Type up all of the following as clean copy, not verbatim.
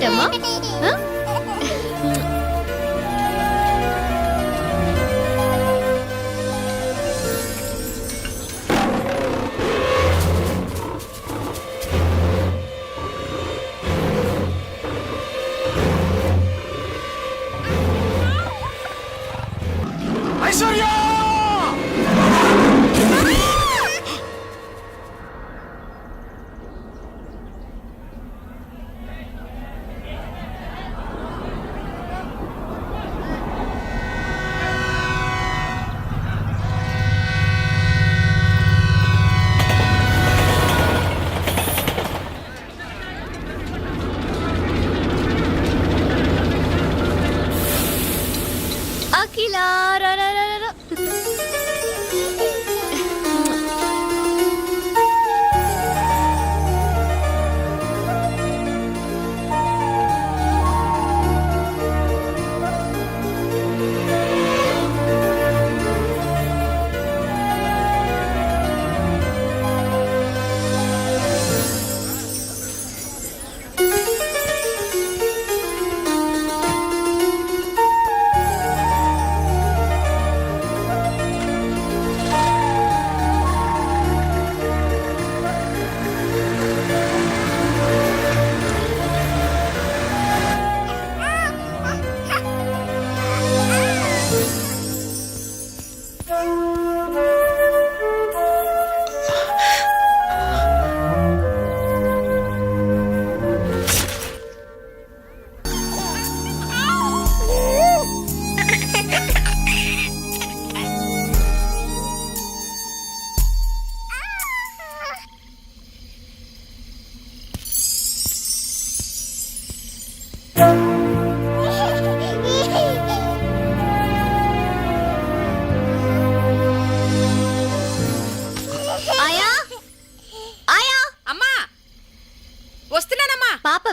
ఏంటమ్మా? ఐశ్వర్య! అఖిలా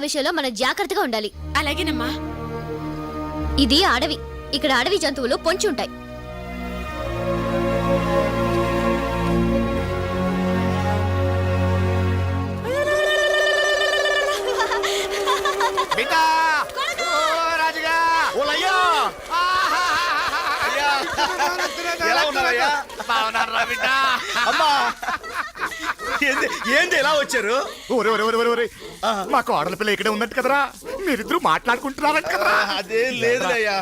విషయంలో మనం జాగ్రత్తగా ఉండాలి. అలాగేనమ్మా. ఇది అడవి. ఇక్కడ అడవి జంతువులు పొంచి ఉంటాయి. ఏంది ఎలా వచ్చారు? మాకు ఆడల పిల్ల ఇక్కడే ఉన్నట్టు కదరా, మీరిద్దరు మాట్లాడుకుంటున్నారంట కదరా. అదేం లేదులయ్యా.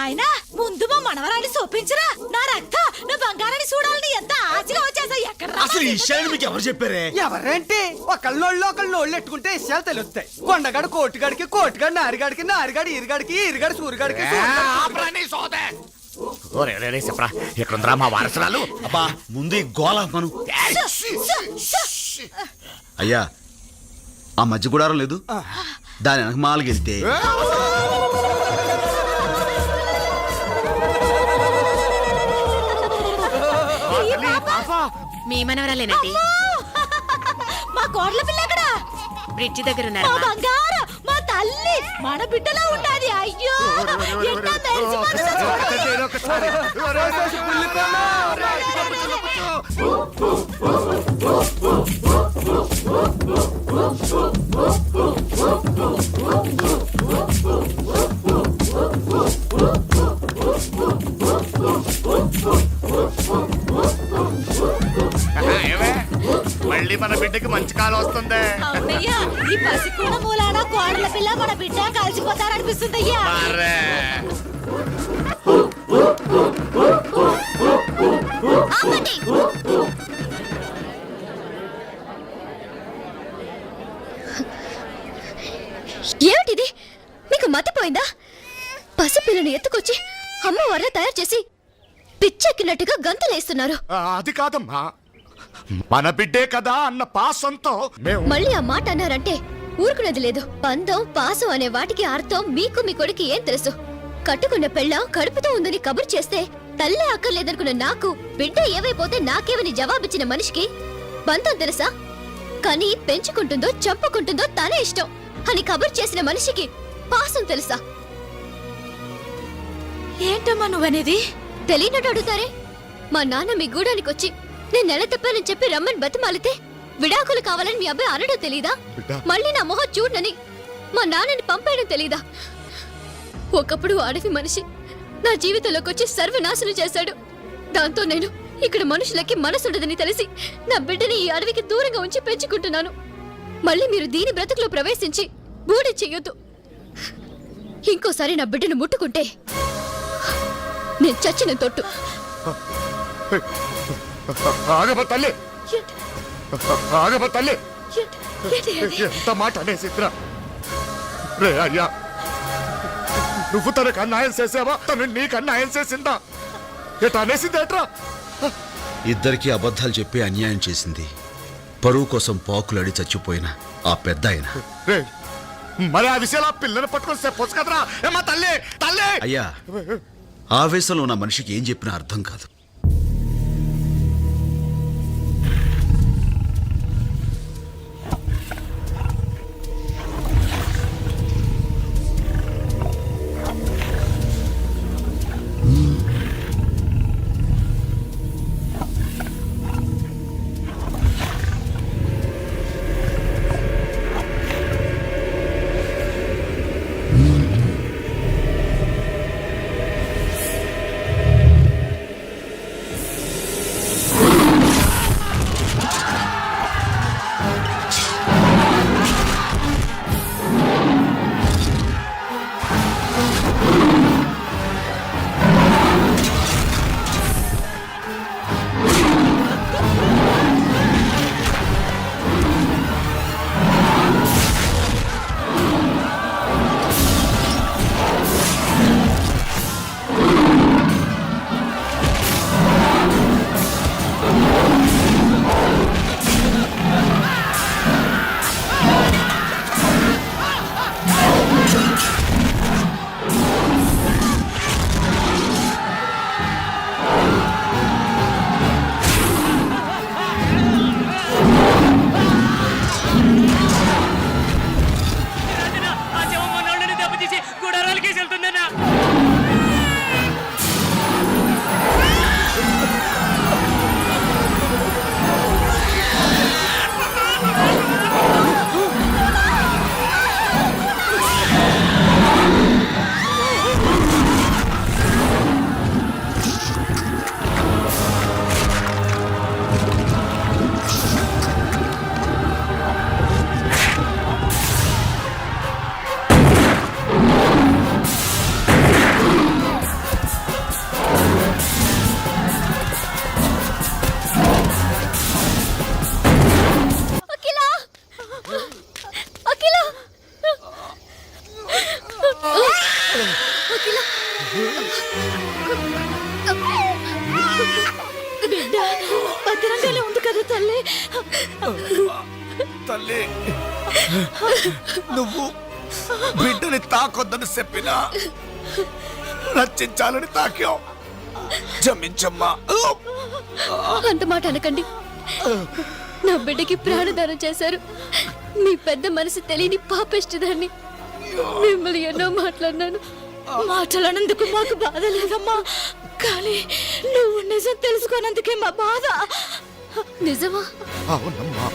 ఆయన ముందు మా మనవరాన్ని చూపించరా. నా రక్త నా బంగారాన్ని చూడాలని ఎంత ఆశగా వచ్చేసా. ఎక్కడ అసలు ఈ విషయాన్ని మీకు ఎవరు చెప్పారే? ఎవరేంటి ఒకళ్ళోళ్ళు ఎట్టుకుంటే విషయాలు తెలుస్తాయి. కొండగాడు కోటిగాడికి, కోటిగాడు నారిగాడికి, నారిగాడు ఈరిగాడికి, ఈరిగాడు సూరిగాడికి. చెప్పరా ఎక్కడుందరా మా వారసురాలు? అబ్బా ముందు ఈ గోళ మను. అయ్యా ఆ మధ్య గుడారం లేదు, దాని వెనక మాలకెళ్తే మీ మనవరాలేనండి. మా కోడల పిల్ల ఎక్కడ? బ్రిడ్జి దగ్గర ఉన్నారు. మా బంగారు, మా తల్లి, మన బిడ్డలా ఉండాలి. అయ్యో మళ్ళీ మన బిడ్డకి మంచి కాలం వస్తుంది. అవునయ్యా, ఈ పసికూడ మూలాన కోడల పిల్ల మన బిడ్డ కలిసిపోతారనిపిస్తుంది. అయ్యా ఏమిటిది? మీకు మతిపోయిందా? పసిపిల్లని ఎత్తుకొచ్చి అమ్మవారిని తయారు చేసి పిచ్చెక్కినట్టుగా గంతులేస్తున్నారు. అది కాదమ్మా, మన బిడ్డే కదా అన్న పాసంతో మళ్ళీ ఆ మాట అన్నారంటే ఊరుకునేది లేదు. పందం పాసం అనే వాటికి అర్థం మీకు మీ కొడుకు ఏం తెలుసు? కట్టుకున్న పెళ్ళ కడుపుతో ఉందని కబురు చేస్తే తల్లే అక్కర్లేదనుకున్న నాకు బిడ్డ ఏవైపోతే నాకేమని జవాబిచ్చిన మనిషికి బంధం తెలుసా? కానీ పెంచుకుంటుందో చంపుకుంటుందో తనే ఇష్టం అని కబురు చేసిన మనిషికి పాసం తెలుసా? ఏంటమ్మా నువ్వనేది? తెలియనట్టు అడుగుతారే. మా నాన్న మీ గూడానికి వచ్చి నేను నెల తప్పానని చెప్పి రమ్మని బతిమాలితే విడాకులు కావాలని మీ అబ్బాయి అనడం తెలీదా? మళ్ళీ నా మొహం చూడనని మా నాన్నని పంపేయడం తెలీదా? ఒకప్పుడు అడవి మనిషి నా జీవితంలోకి వచ్చి సర్వనాశనం చేశాడు. దాంతో నేను ఇక్కడ మనుషులకి మనసుండదని తెలిసి నా బిడ్డని ఈ అడవికి దూరంగా ఉంచి పెంచుకుంటున్నాను. మళ్ళీ మీరు దీని బ్రతుకులో ప్రవేశించి బూడి చెయ్యొద్దు. ఇంకోసారి నా బిడ్డను ముట్టుకుంటే నేను చచ్చిన తొట్టు. ఆగమ తల్లి, ఆగమ తల్లి, ఏంటి అది? ఎంత మాట అనేసిద్రా? రే అయ్యా, నువ్వు తనకు అన్యాయం చేసావా, తను నీకు అన్యాయం చేసిందా? ఎట అనేసింది ఏట్రా? ఇద్దరికి అబద్ధాలు చెప్పి అన్యాయం చేసింది పరువు కోసం పాకులాడి చచ్చిపోయిన ఆ పెద్ద ఆయన. రే, మరి ఆ విషయాలు ఆ పిల్లని పట్టుకొని చెప్పొచ్చు కదరా? ఏమా తల్లి, తల్లి! అయ్యా, ఆవేశంలో ఉన్న మనిషికి ఏం చెప్పినా అర్థం కాదు. బిడ్డ భద్రంగానే ఉంది కదా తల్లి? తల్లి, నువ్వు బిడ్డని తాకొద్దని చెప్పినా రక్షించాలని తాకావు. క్షమించమ్మా. అంత మాట అనకండి. నా బిడ్డకి ప్రాణదానం చేశారు. మీ పెద్ద మనసు తెలియని పాపిష్టిదాన్ని. మిమ్మల్ని ఎన్నో మాట్లాడినాను. మాట్లాడినందుకు మాకు బాధ లేదమ్మా, కానీ నువ్వు నిజం తెలుసుకోనందుకే మా బాధ. నిజమా? అవునమ్మా,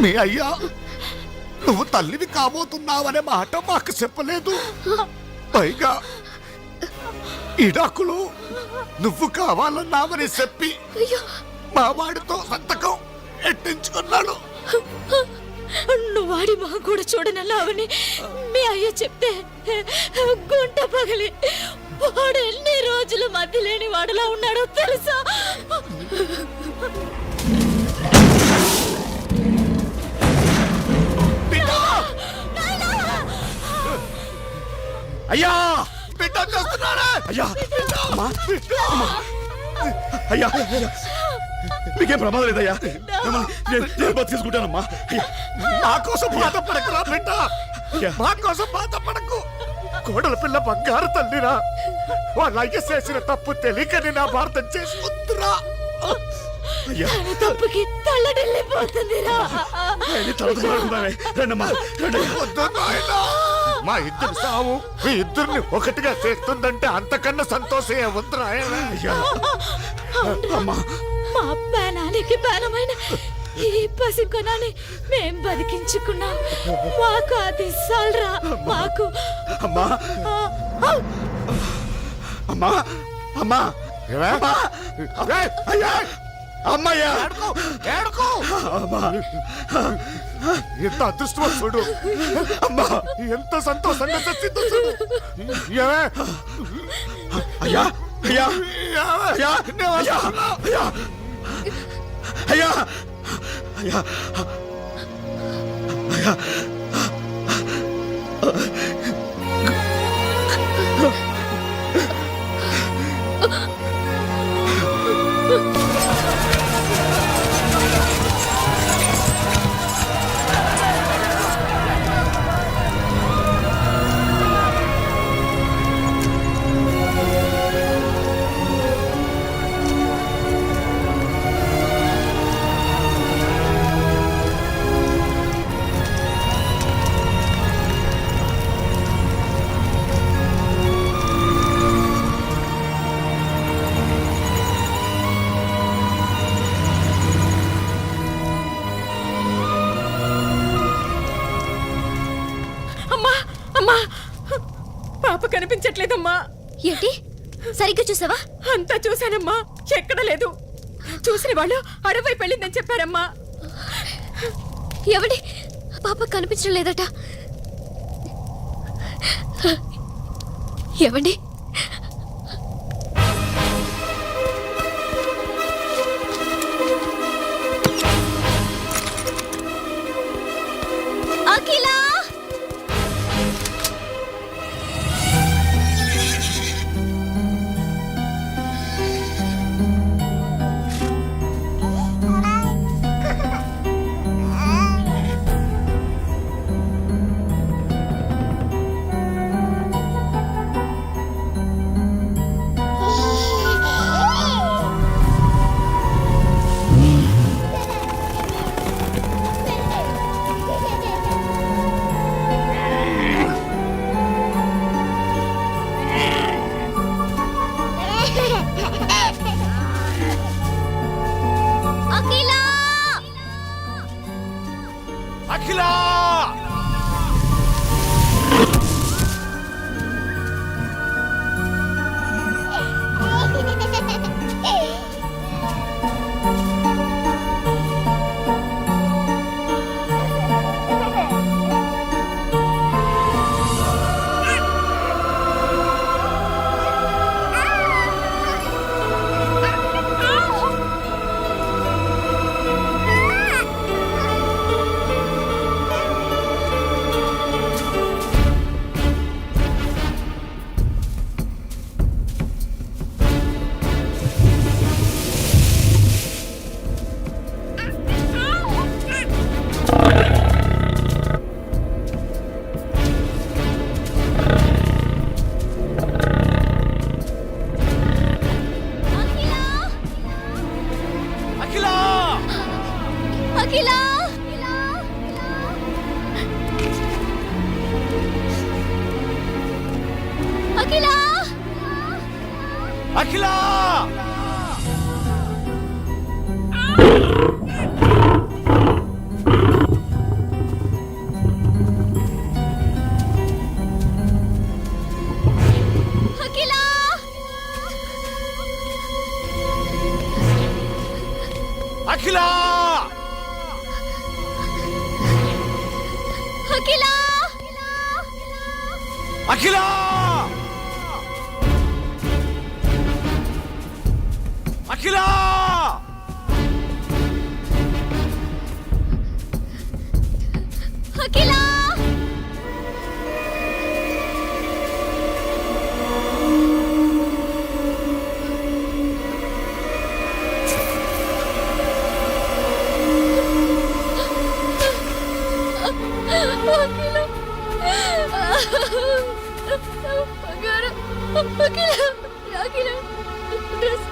మీ అయ్యా నువ్వు తల్లివి కాబోతున్నావనే మాట మాకు చెప్పలేదు. పైగా ఇడాకులు నువ్వు కావాలన్నామని చెప్పి మా వాడితో సంతకం ఎట్టించుకున్నాడు. నువ్వు వాడి మా కూడా చూడనన్నావని మీ అయ్య చెప్తే గుంట పగిలి వాడు ఎన్ని రోజులు మధ్య లేని వాడులా ఉన్నాడో తెలుసా? అయ్యా, బిడ్డ చేస్తున్నాడా? అయ్యా, అమ్మా, అమ్మా. అయ్యా, మీకేం ప్రమాదం లేదయ్యా. నేను బతికేసుకుంటానమ్మా. మా కోసం బాధపడకురా బిడ్డ, మా కోసం బాధపడకు. కోడల పిల్ల బంగారు తల్లిరా. వాళ్ళ అయ్య చేసిన తప్పు తెలియకని నా భారతం చేసుకుంటురా. తన తప్పుకి తల్లడిల్లిపోతుందిరా. మా ఇద్దరు సావు మీ ఇద్దరిని ఒకటిగా చేస్తుందంటే అంతకన్నా సంతోషమే ఉందిరా. మా ప్రాణానికి ప్రాణమైన ఈ పసికొనాన్ని మేం బతికించుకున్నాం. మాకు అది సాల్రా. మాకు అమ్మా అమ్మా అమ్మా అమ్మా అయ్యా అమ్మయ్యా అమ్మా ఎంత అదృష్టవంతుడు, అమ్మా ఎంత సంతోషంగా చచ్చిందో చూడు. ఏమే? అయ్యా అయ్యా అయ్యా అయ్యా అయ్యా అయ్యా అయ్యా అమ్మా అమ్మా, పాప కనిపించట్లేదమ్మా. ఏంటి సరిగ్గా చూసావా? అంతా చూశానమ్మా, ఎక్కడ లేదు. చూసిన వాళ్ళు అడవి వెళ్ళిందని చెప్పారమ్మా. ఎవడి పాప కనిపించడం లేదట. ఎవండి? అఖిలా! అఖిల! అఖిలా! అఖిలా! అఖిల! అఖిలా! అఖిల! అఖిలా! అఖిల! అఖిల! అఖిలా! అఖిలా! బంగారు! అఖిలా! అఖిలా! డ్రెస్!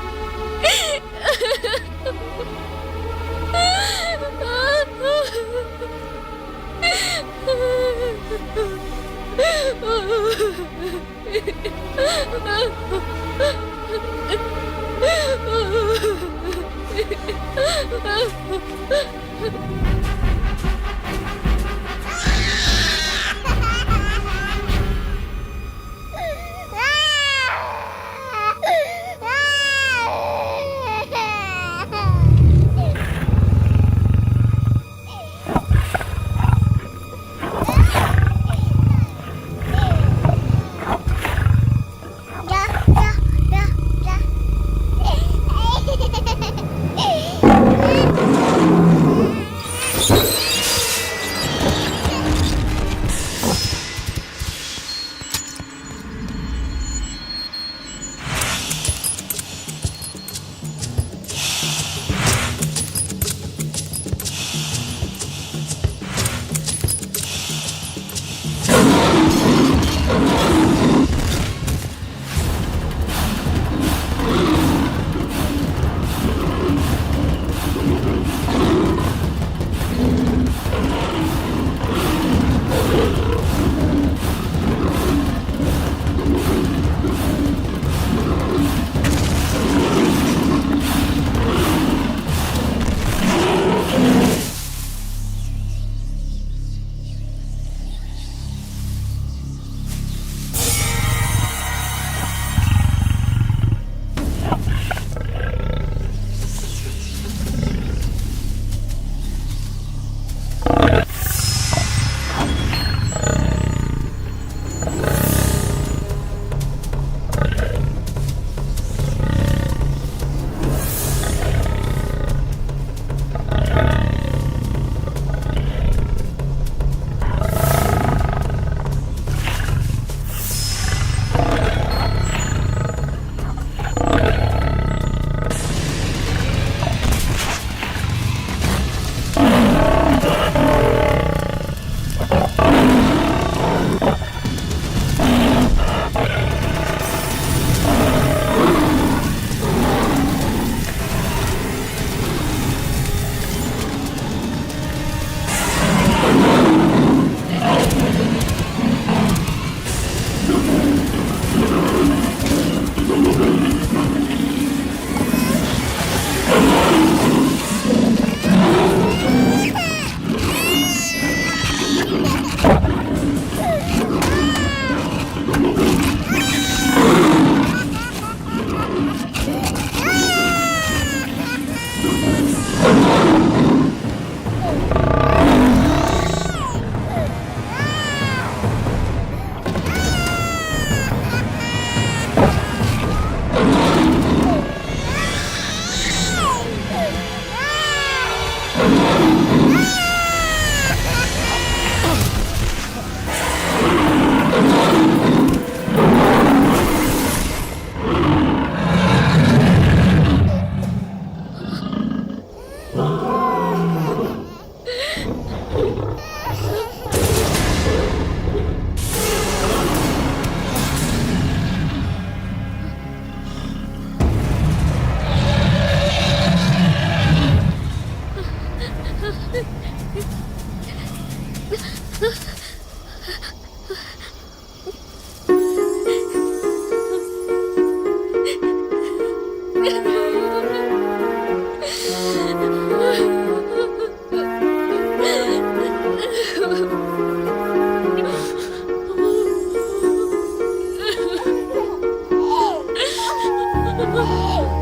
Oh